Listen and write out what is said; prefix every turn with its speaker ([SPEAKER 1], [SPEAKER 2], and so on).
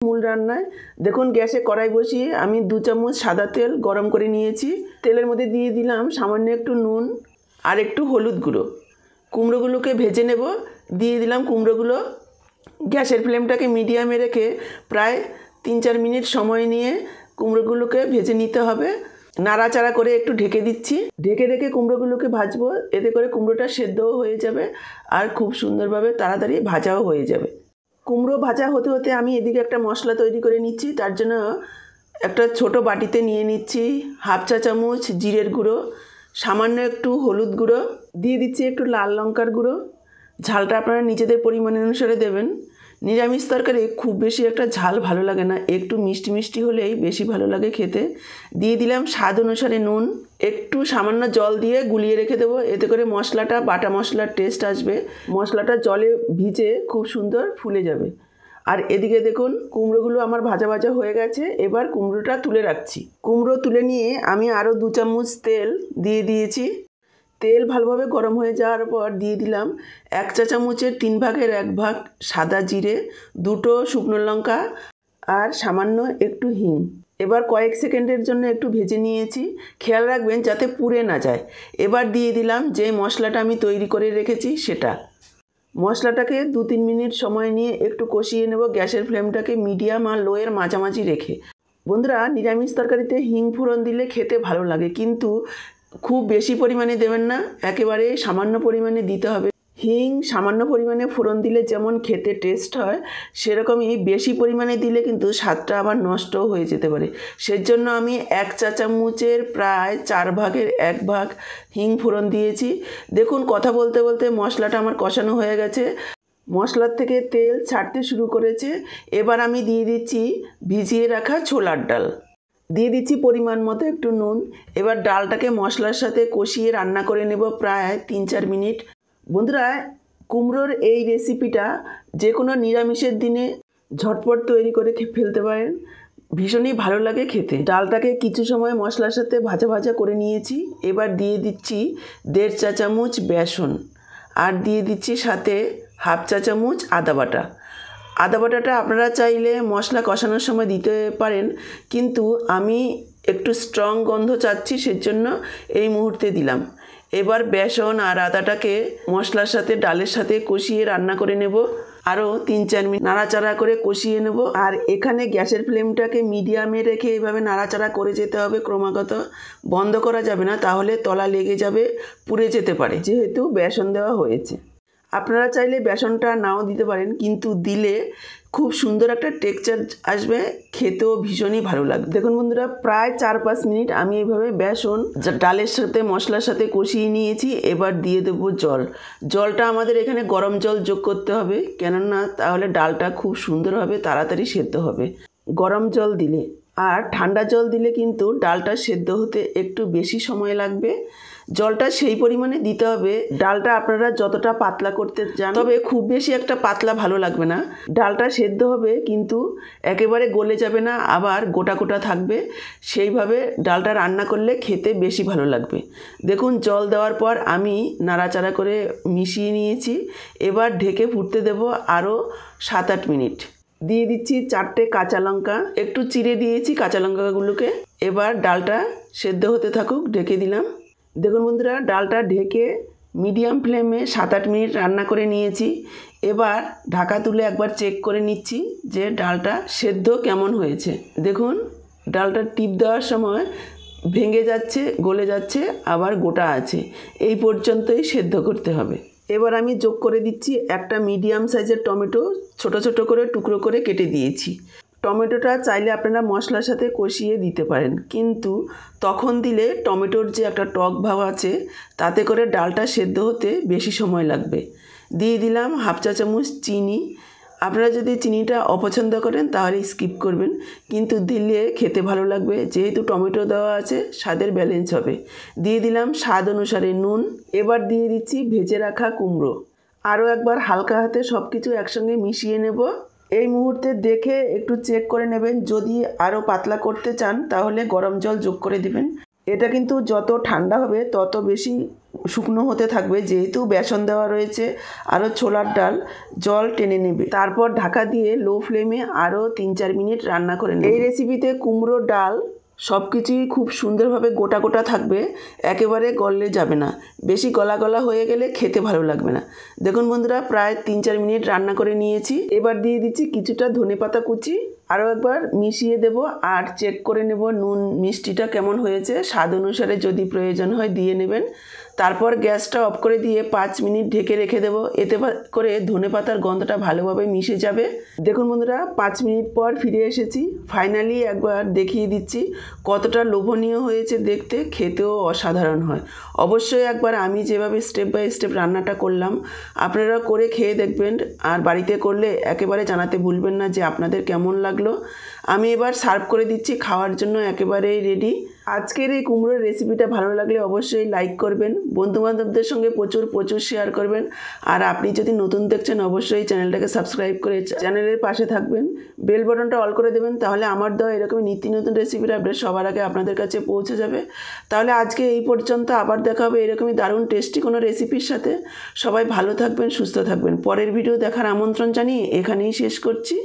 [SPEAKER 1] মূল রান্নায় দেখুন গ্যাসে কড়াই বসিয়ে আমি 2 চামচ সাদা তেল গরম করে নিয়েছি। তেলের মধ্যে দিয়ে দিলাম সামান্য একটু নুন আর একটু হলুদ গুঁড়ো। কুমড়োগুলোকে ভেজে নেব। দিয়ে দিলাম কুমড়োগুলো। গ্যাসের ফ্লেমটাকে মিডিয়ামে রেখে প্রায় 3-4 মিনিট সময় নিয়ে কুমড়োগুলোকে ভেজে নিতে হবে। নাড়াচাড়া করে একটু ঢেকে দিচ্ছি। ঢেকে রেখে কুমড়োগুলোকে ভাজবো। এতে করে কুমড়োটা সেদ্ধও হয়ে যাবে আর খুব সুন্দরভাবে তাড়াতাড়ি ভাজাও হয়ে যাবে। কুমড়ো ভাজা হতে হতে আমি এদিকে একটা মশলা তৈরি করে নিচ্ছি। তার জন্য একটা ছোট বাটিতে নিয়ে নিচ্ছি 1/2 চা চামচ জিরের গুঁড়ো, সামান্য একটু হলুদ গুঁড়ো, দিয়ে দিচ্ছি একটু লাল লঙ্কার গুঁড়ো। ঝালটা আপনারা নিজেদের পরিমাণ অনুসারে দেবেন। নিরামিষ তরকারি খুব বেশি একটা ঝাল ভালো লাগে না, একটু মিষ্টি মিষ্টি হলেই বেশি ভালো লাগে খেতে। দিয়ে দিলাম স্বাদ অনুসারে নুন। একটু সামান্য জল দিয়ে গুলিয়ে রেখে দেবো। এতে করে মশলাটা বাটা মশলার টেস্ট আসবে। মশলাটা জলে ভিজে খুব সুন্দর ফুলে যাবে। আর এদিকে দেখুন কুমড়োগুলো আমার ভাজা ভাজা হয়ে গেছে। এবার কুমড়োটা তুলে রাখছি। কুমড়ো তুলে নিয়ে আমি আরও 2 চামচ তেল দিয়ে দিয়েছি। তেল ভালোভাবে গরম হয়ে যাওয়ার পর দিয়ে দিলাম 1 চা চামচের 3 ভাগের 1 ভাগ সাদা জিরে, 2টো শুকনো লঙ্কা আর সামান্য একটু হিং। এবার কয়েক সেকেন্ডের জন্য একটু ভেজে নিয়েছি। খেয়াল রাখবেন যাতে পুড়ে না যায়। এবার দিয়ে দিলাম যে মশলাটা আমি তৈরি করে রেখেছি সেটা। মশলাটাকে 2-3 মিনিট সময় নিয়ে একটু কষিয়ে নেব, গ্যাসের ফ্লেমটাকে মিডিয়াম আর লোয়ের মাঝামাঝি রেখে। বন্ধুরা, নিরামিষ তরকারিতে হিং ফোড়ন দিলে খেতে ভালো লাগে, কিন্তু খুব বেশি পরিমাণে দেবেন না, একেবারে সামান্য পরিমাণে দিতে হবে। হিং সামান্য পরিমাণে ফোড়ন দিলে যেমন খেতে টেস্ট হয়, সেরকমই বেশি পরিমাণে দিলে কিন্তু স্বাদটা আবার নষ্টও হয়ে যেতে পারে। সেজন্য আমি 1 চা চামচের প্রায় 4 ভাগের 1 ভাগ হিং ফোড়ন দিয়েছি। দেখুন কথা বলতে বলতে মশলাটা আমার কষানো হয়ে গেছে। মশলার থেকে তেল ছাড়তে শুরু করেছে। এবার আমি দিয়ে দিচ্ছি ভিজিয়ে রাখা ছোলার ডাল। দিয়ে দিচ্ছি পরিমাণ মতো একটু নুন। এবার ডালটাকে মশলার সাথে কষিয়ে রান্না করে নেব প্রায় 3-4 মিনিট। বন্ধুরা, কুমড়োর এই রেসিপিটা যে কোনো নিরামিষের দিনে ঝটপট তৈরি করে ফেলতে পারেন, ভীষণই ভালো লাগে খেতে। ডালটাকে কিছু সময় মশলার সাথে ভাজা ভাজা করে নিয়েছি। এবার দিয়ে দিচ্ছি 1.5 চা চামচ বেসন আর দিয়ে দিচ্ছি সাথে 1/2 চা চামচ আদা বাটা। আদা বাটাটা আপনারা চাইলে মশলা কষানোর সময় দিতে পারেন, কিন্তু আমি একটু স্ট্রং গন্ধ চাচ্ছি, সেজন্য এই মুহূর্তে দিলাম। এবার বেসন আর আদাটাকে মশলার সাথে ডালের সাথে কষিয়ে রান্না করে নেব। আরও 3-4 মিনিট নাড়াচাড়া করে কষিয়ে নেব। আর এখানে গ্যাসের ফ্লেমটাকে মিডিয়ামে রেখে এভাবে নাড়াচাড়া করে যেতে হবে ক্রমাগত। বন্ধ করা যাবে না, তাহলে তলা লেগে যাবে, পুড়ে যেতে পারে, যেহেতু বেসন দেওয়া হয়েছে। আপনারা চাইলে বেসনটা নাও দিতে পারেন, কিন্তু দিলে খুব সুন্দর একটা টেক্সচার আসবে, খেতেও ভীষণই ভালো লাগবে। দেখুন বন্ধুরা, প্রায় 4-5 মিনিট আমি এইভাবে বেসন ডালের সাথে মশলার সাথে কষিয়ে নিয়েছি। এবার দিয়ে দেবো জল। জলটা আমাদের এখানে গরম জল যোগ করতে হবে, কেননা তাহলে ডালটা খুব সুন্দরভাবে তাড়াতাড়ি সেদ্ধ হবে। গরম জল দিলে আর ঠান্ডা জল দিলে কিন্তু ডালটা সেদ্ধ হতে একটু বেশি সময় লাগবে। জলটা সেই পরিমাণে দিতে হবে। ডালটা আপনারা যতটা পাতলা করতে চান, তবে খুব বেশি একটা পাতলা ভালো লাগবে না। ডালটা সেদ্ধ হবে কিন্তু একেবারে গলে যাবে না, আবার গোটা গোটা থাকবে। সেইভাবে ডালটা রান্না করলে খেতে বেশি ভালো লাগবে। দেখুন জল দেওয়ার পর আমি নাড়াচাড়া করে মিশিয়ে নিয়েছি। এবার ঢেকে ফুটতে দেব আরও 7-8 মিনিট। দিয়ে দিচ্ছি 4টে কাঁচা লঙ্কা, একটু চিড়ে দিয়েছি কাঁচা লঙ্কাগুলোকে। এবার ডালটা সেদ্ধ হতে থাকুক, ঢেকে দিলাম। দেখুন বন্ধুরা, ডালটা ঢেকে মিডিয়াম ফ্লেমে 7-8 মিনিট রান্না করে নিয়েছি। এবার ঢাকা তুলে একবার চেক করে নিচ্ছি যে ডালটা সেদ্ধ কেমন হয়েছে। দেখুন ডালটা টিপ দেওয়ার সময় ভেঙে যাচ্ছে, গলে যাচ্ছে, আবার গোটা আছে। এই পর্যন্তই সেদ্ধ করতে হবে। এবার আমি যোগ করে দিচ্ছি একটা মিডিয়াম সাইজের টমেটো, ছোট ছোট করে টুকরো করে কেটে দিয়েছি। টমেটোটা চাইলে আপনারা মশলার সাথে কষিয়ে দিতে পারেন, কিন্তু তখন দিলে টমেটোর যে একটা টক ভাব আছে, তাতে করে ডালটা সেদ্ধ হতে বেশি সময় লাগবে। দিয়ে দিলাম 1/2 চা চামচ চিনি। আপনারা যদি চিনিটা অপছন্দ করেন তাহলে স্কিপ করবেন, কিন্তু দিলে খেতে ভালো লাগবে, যেহেতু টমেটো দেওয়া আছে স্বাদের ব্যালেন্স হবে। দিয়ে দিলাম স্বাদ অনুসারে নুন। এবার দিয়ে দিচ্ছি ভেজে রাখা কুমড়ো। আরও একবার হালকা হাতে সব কিছু একসঙ্গে মিশিয়ে নেব। এই মুহূর্তে দেখে একটু চেক করে নেবেন, যদি আরও পাতলা করতে চান তাহলে গরম জল যোগ করে দেবেন। এটা কিন্তু যত ঠান্ডা হবে তত বেশি শুকনো হতে থাকবে, যেহেতু বেসন দেওয়া রয়েছে। আরও ছোলার ডাল জল টেনে নেবে। তারপর ঢাকা দিয়ে লো ফ্লেমে আরও 3-4 মিনিট রান্না করে নেবে। এই রেসিপিতে কুমড়োর ডাল সব কিছুই খুব সুন্দরভাবে গোটা গোটা থাকবে, একেবারে গলে যাবে না। বেশি গলা গলা হয়ে গেলে খেতে ভালো লাগবে না। দেখুন বন্ধুরা, প্রায় 3-4 মিনিট রান্না করে নিয়েছি। এবার দিয়ে দিচ্ছি কিছুটা ধনেপাতা কুচি। আরও একবার মিশিয়ে দেব আর চেক করে নেব নুন মিষ্টিটা কেমন হয়েছে। স্বাদ অনুসারে যদি প্রয়োজন হয় দিয়ে নেবেন। তারপর গ্যাসটা অফ করে দিয়ে 5 মিনিট ঢেকে রেখে দেবো। এতে করে ধনেপাতার গন্ধটা ভালোভাবে মিশে যাবে। দেখুন বন্ধুরা, 5 মিনিট পর ফিরে এসেছি। ফাইনালি একবার দেখিয়ে দিচ্ছি কতটা লোভনীয় হয়েছে দেখতে, খেতেও অসাধারণ হয়। অবশ্যই একবার আমি যেভাবে স্টেপ বাই স্টেপ রান্নাটা করলাম আপনারা করে খেয়ে দেখবেন, আর বাড়িতে করলে একেবারে জানাতে ভুলবেন না যে আপনাদের কেমন লাগলো। আমি এবার সার্ভ করে দিচ্ছি, খাওয়ার জন্য একেবারেই রেডি। আজকের এই কুমড়োর রেসিপিটা ভালো লাগলে অবশ্যই লাইক করবেন, বন্ধুবান্ধবদের সঙ্গে প্রচুর শেয়ার করবেন। আর আপনি যদি নতুন দেখছেন অবশ্যই চ্যানেলটাকে সাবস্ক্রাইব করে চ্যানেলের পাশে থাকবেন, বেল বাটনটা অল করে দেবেন, তাহলে আমার দেওয়া এরকমই নিত্য নতুন রেসিপির আপডেট সবার আগে আপনাদের কাছে পৌঁছে যাবে। তাহলে আজকে এই পর্যন্ত, আবার দেখা হবে এরকমই দারুণ টেস্টি কোনো রেসিপির সাথে। সবাই ভালো থাকবেন, সুস্থ থাকবেন। পরের ভিডিও দেখার আমন্ত্রণ জানিয়ে এখানেই শেষ করছি।